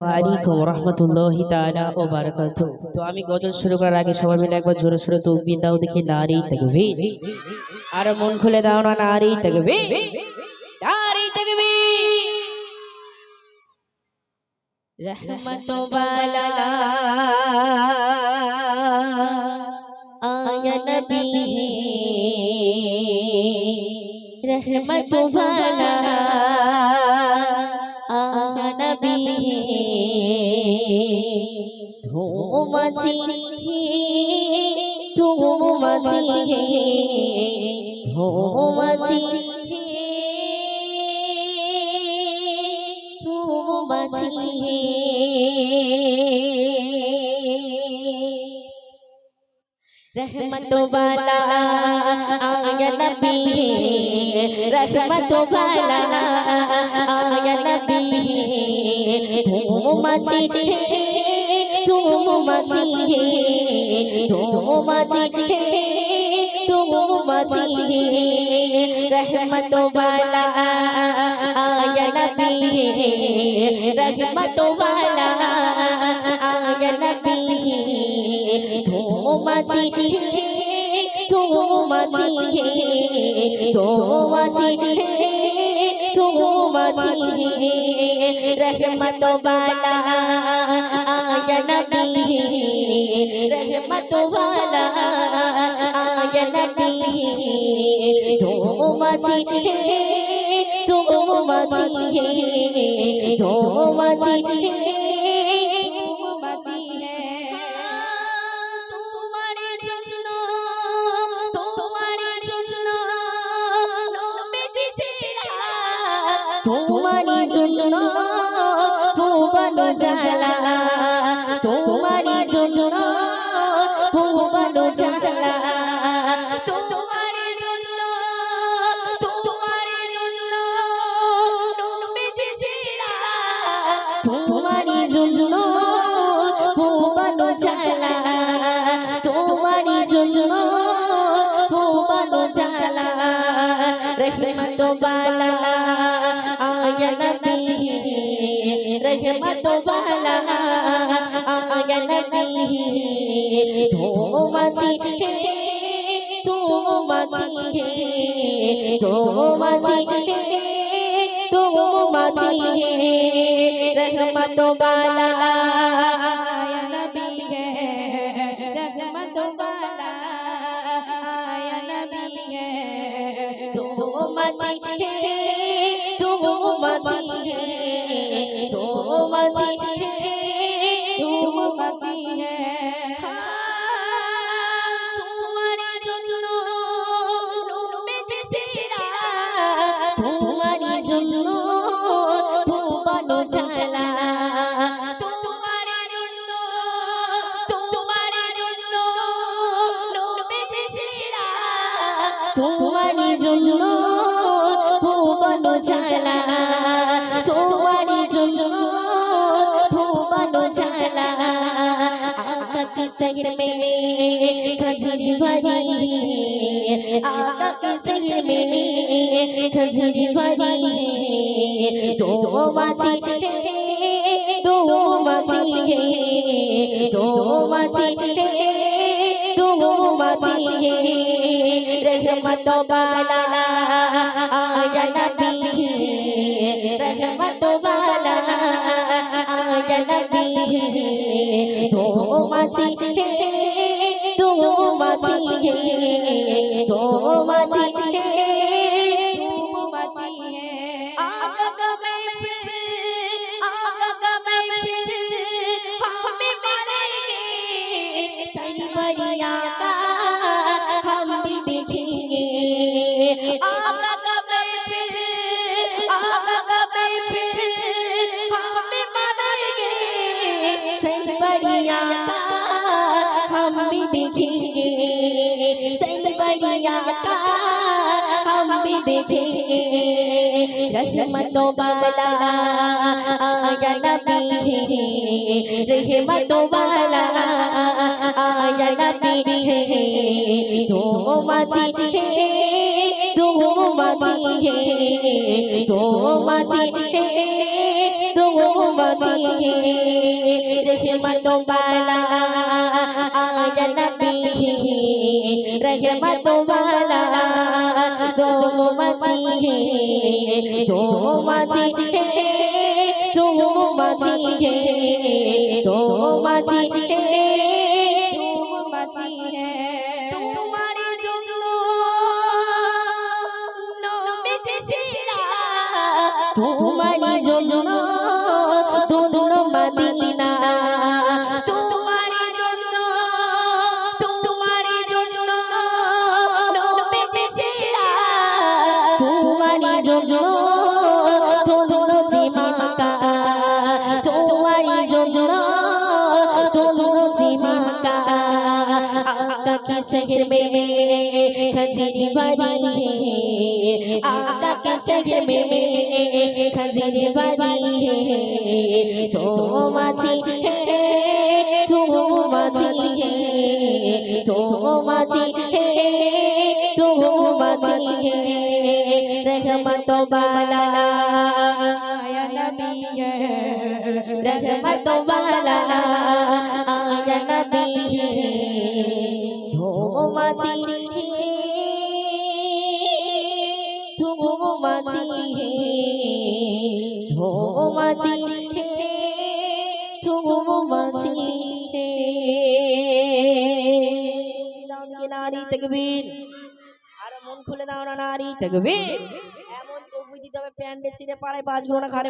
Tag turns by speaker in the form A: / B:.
A: আলাইকুম রহমতুল্লাহি তাআলা ও বারাকাতুহু। তো আমি গজল শুরু করার আগে সবাই মিলে একবার জোরে সোরে তাকবীর দাও দেখি, নারী তাকবীর। আর মন খুলে দাও না, নারী তাকবীর, নারী তাকবীর। রহমত ওয়ালা আয়া নবী, রহমত ওয়ালা আয়া নবী। ধুম মাঝি ধুম মাঝি ধুম মাঝি ধুম মাঝি। रहमत वाला आया नबी, रहमत वाला आया नबी। धूम मची धूम मची धूम मची धूम मची। रहमत वाला आया नबी, रहमत वाला आया नबी। धूम मची धूम मची धूम मची धूम मची। रहमत वाला आया नबी, रहमत वाला आया नबी। धूम मची धूम मची धूम मची तुम्हारी जुल्नो भुवन जाला, तुम्हारी जुल्नो भुवन जाला। तुम्हारी जुल्नो नूर जिशिरा, तुम्हारी जुल्नो भुवन जाला, तुम्हारी जुल्नो भुवन जाला। रहमत वाला आया नबी, रहमत वाला आया नबी। धूम मची धूम मची धूम मची धूम मची। रहमत वाला आया नबी है, रहमत वाला आया नबी है। धूम मची धूम मची धूम मची धूम मची है। तुम्हारी जुल्नो नूर में जिशिरा, तुम्हारी जुल्नो भुवन जाला। तुम्हारी जुल्नो नूर में जिशिरा, तुम्हारी जुल्नो भुवन जाला, तुम्हारी जुल्नो भुवन जाला। आका के शहर में खजरी भरी, आका के शहर में खजरी भरी। दो मची दो मची दो मची दो मची। रहमत वाला आया नबी, रहमत वाला आया नबी। धूम मची धूम मची धूम मची धूम मची है। आका का महफिल हमें मारेंगे, सही बरिया का हम भी देखेंगे। आका का महफिल हमें मारेंगे, सही बरिया का हम भी देखेंगे, सही बरिया का हम भी देखेंगे। रहमत वाला आया नबी, रहमत वाला आया नबी। धूम मची धूम मची धूम मची धूम मची। रहमत वाला आया नबी रहमत वाला दो माझी दो माझी दो माझी दो माझी তোমারই জন্য নবীজি শিরা তোমারই জন্য দোনো মদিনা তোমারই জন্য নবীজি শিরা তোমারই জন্য দোনো জিমাকা তোমারই জন্য দোনো জিমাকা आका के शहर में खजीरी भरी है आका के शहर में खजीरी भरी है तो माझी है तो माझी है तो माझी है तो माझी है रहमत वाला आया नबी है रहमत वाला आया नबी है माझी तुम माझी धो माझी तुम माझी नारी तकबीर আর মন খুলে দাও না নারী তকবীর এমন তকবীর দিতে হবে প্যান্ডে ছিঁড়ে পাড়ায় বাজগুলো না ঘরে